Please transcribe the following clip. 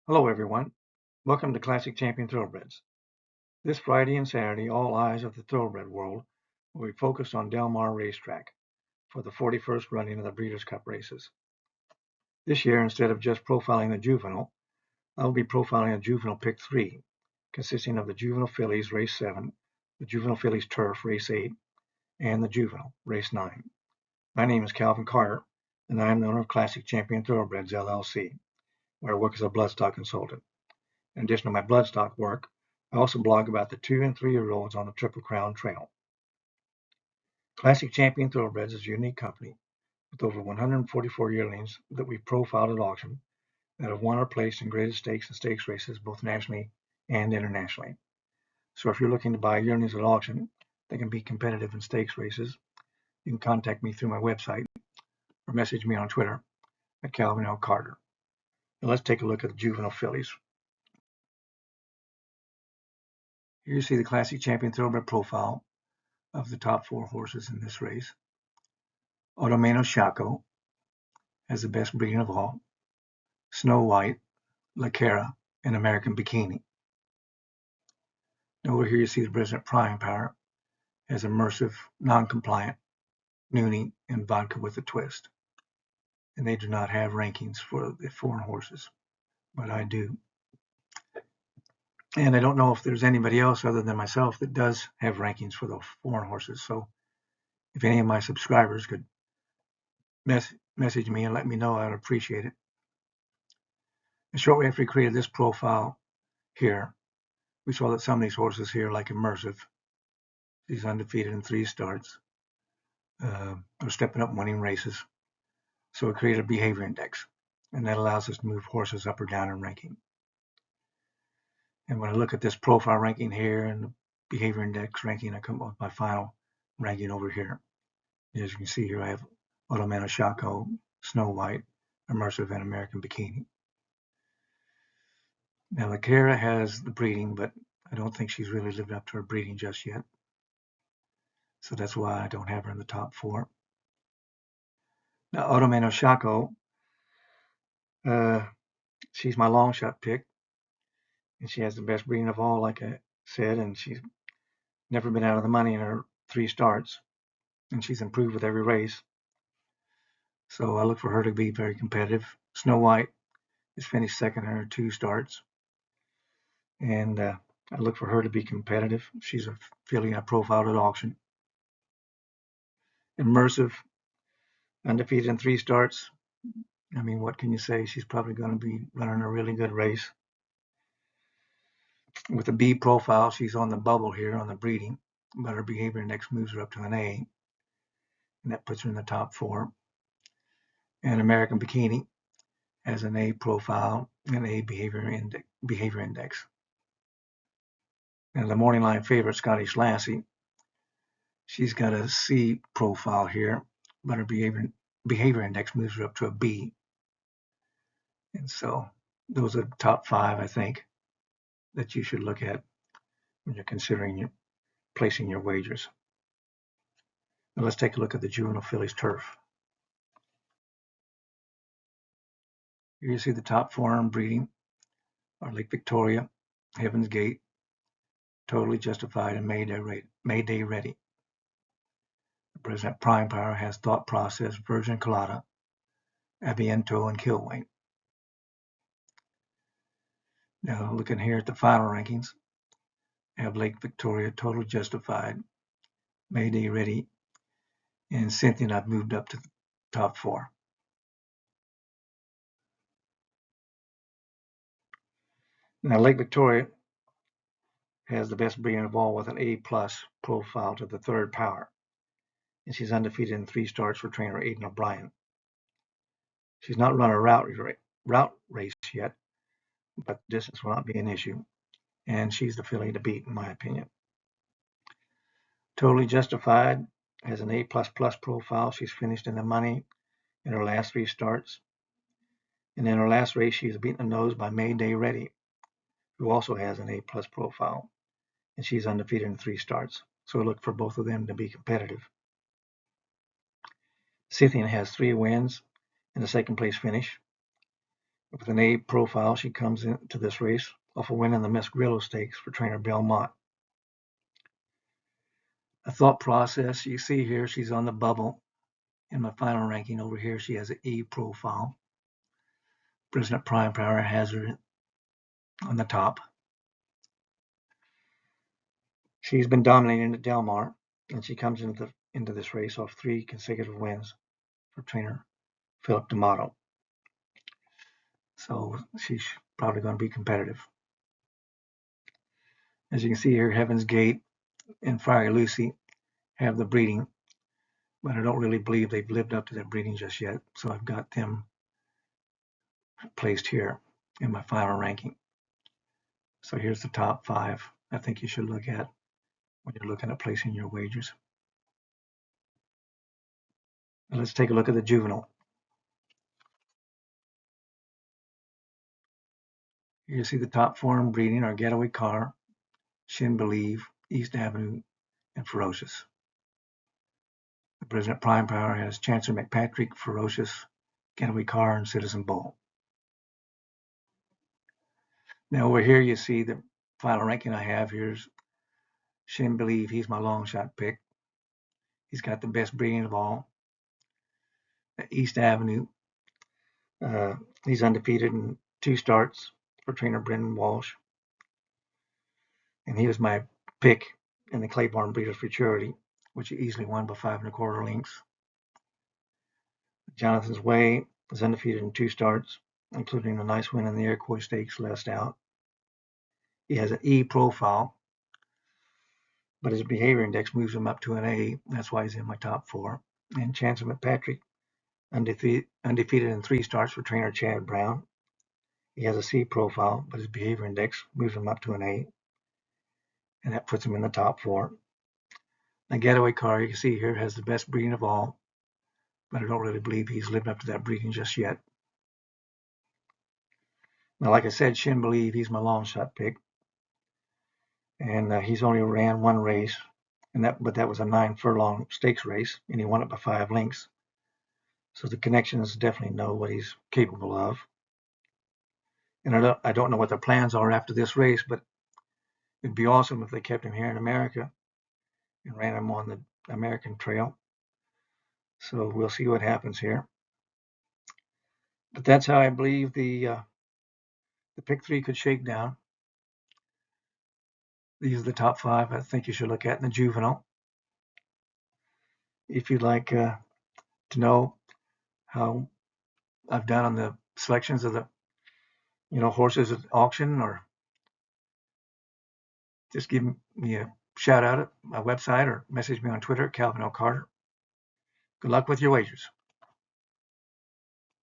Hello everyone, welcome to Classic Champion Thoroughbreds. This Friday and Saturday, all eyes of the thoroughbred world will be focused on Del Mar Racetrack for the 41st running of the Breeders' Cup races. This year, instead of just profiling the Juvenile, I will be profiling a Juvenile Pick 3, consisting of the Juvenile Fillies Race 7, the Juvenile Fillies Turf Race 8, and the Juvenile Race 9. My name is Calvin Carter, and I am the owner of Classic Champion Thoroughbreds LLC, where I work as a bloodstock consultant. In addition to my bloodstock work, I also blog about the 2- and 3-year-olds on the Triple Crown Trail. Classic Champion Thoroughbreds is a unique company with over 144 yearlings that we profiled at auction that have won or placed in graded stakes and stakes races both nationally and internationally. So if you're looking to buy yearlings at auction that can be competitive in stakes races, you can contact me through my website or message me on Twitter at Calvin L. Carter. Now let's take a look at the Juvenile Fillies. Here you see the Classic Champion Thoroughbred profile of the top 4 horses in this race. Automano Shaco has the best breeding of all. Snow White, La Cara, and American Bikini. Now over here you see the President Prime Power has Immersive, Non-Compliant, Noonie, and Vodka with a Twist. And they do not have rankings for the foreign horses, but I do. And I don't know if there's anybody else other than myself that does have rankings for the foreign horses. So if any of my subscribers could message me and let me know, I'd appreciate it. And shortly after we created this profile here, we saw that some of these horses here, like Immersive, he's undefeated in 3 starts, are stepping up and winning races. So we created a behavior index, and that allows us to move horses up or down in ranking. And when I look at this profile ranking here and the behavior index ranking, I come up with my final ranking over here. As you can see here, I have Automano Shaco, Snow White, Immersive, and American Bikini. Now, La Cara has the breeding, but I don't think she's really lived up to her breeding just yet. So that's why I don't have her in the top 4. Now, Automano Shaco, she's my long shot pick, and she has the best breeding of all, like I said, and she's never been out of the money in her 3 starts, and she's improved with every race. So I look for her to be very competitive. Snow White has finished second in her 2 starts, and I look for her to be competitive. She's a filly I profiled at auction. Immersive, undefeated in 3 starts. I mean, what can you say? She's probably going to be running a really good race. With the B profile, she's on the bubble here on the breeding, but her behavior index moves her up to an A, and that puts her in the top 4. And American Bikini has an A profile and A behavior index. And the morning line favorite, Scottish Lassie, she's got a C profile here, but her behavior index moves her up to a B. And so those are the top 5, I think, that you should look at when you're considering placing your wagers. Now let's take a look at the Juvenile Fillies Turf. Here you see the top 4 in breeding are Lake Victoria, Heaven's Gate, Totally Justified, and Mayday Ready. The President Prime Power has Thought Process, Virgin Colada, Aviento, and Kilwain. Now looking here at the final rankings, I have Lake Victoria, Totally Justified, Mayday Ready, and Cynthia I've moved up to the top 4. Now Lake Victoria has the best breeding of all with an A+ profile to the 3rd power, and she's undefeated in 3 starts for trainer Aidan O'Brien. She's not run a route race yet, but distance will not be an issue, and she's the filly to beat in my opinion. Totally Justified has an A++ profile. She's finished in the money in her last 3 starts, and in her last race she was beaten in the nose by Mayday Ready, who also has an A+ profile, and she's undefeated in 3 starts. So I look for both of them to be competitive. Scythian has 3 wins and a 2nd place finish, With an A profile, she comes into this race off a win in the Miss Grillo Stakes for trainer Belmont. A thought process, you see here, she's on the bubble. In my final ranking over here, she has an E profile. President Prime Power has her on the top. She's been dominating at Del Mar, and she comes into this race off 3 consecutive wins for trainer Philip D'Amato. So she's probably going to be competitive. As you can see here, Heaven's Gate and Fiery Lucy have the breeding, but I don't really believe they've lived up to their breeding just yet. So I've got them placed here in my final ranking. So here's the top 5 I think you should look at when you're looking at placing your wagers. Now let's take a look at the juvenile. Here you see the top 4 in breeding are Getaway Car, Shin Believe, East Avenue, and Ferocious. The President Prime Power has Chancellor McPatrick, Ferocious, Getaway Car, and Citizen Bull. Now over here you see the final ranking I have. Here's Shin Believe. He's my long shot pick. He's got the best breeding of all. East Avenue. He's undefeated in 2 starts for trainer Brendan Walsh. And he was my pick in the Claiborne Breeders' Futurity, which he easily won by 5 1/4 lengths. Jonathan's Way is undefeated in 2 starts, including a nice win in the Iroquois Stakes last out. He has an E profile, but his behavior index moves him up to an A. That's why he's in my top 4. And Chancellor McPatrick, undefeated in 3 starts for trainer Chad Brown. He has a C profile, but his behavior index moves him up to an A, and that puts him in the top 4. The Getaway Car, you can see here, has the best breeding of all, but I don't really believe he's lived up to that breeding just yet. Now, like I said, Shin Believe, he's my long shot pick, and he's only ran 1 race, but that was a 9 furlong stakes race, and he won it by 5 lengths. So the connections definitely know what he's capable of. And I don't know what their plans are after this race, but it'd be awesome if they kept him here in America and ran him on the American trail. So we'll see what happens here. But that's how I believe the pick 3 could shake down. These are the top 5 I think you should look at in the juvenile. If you'd like to know how I've done on the selections of the horses at auction, or just give me a shout out at my website or message me on Twitter at Calvin L. Carter. Good luck with your wagers.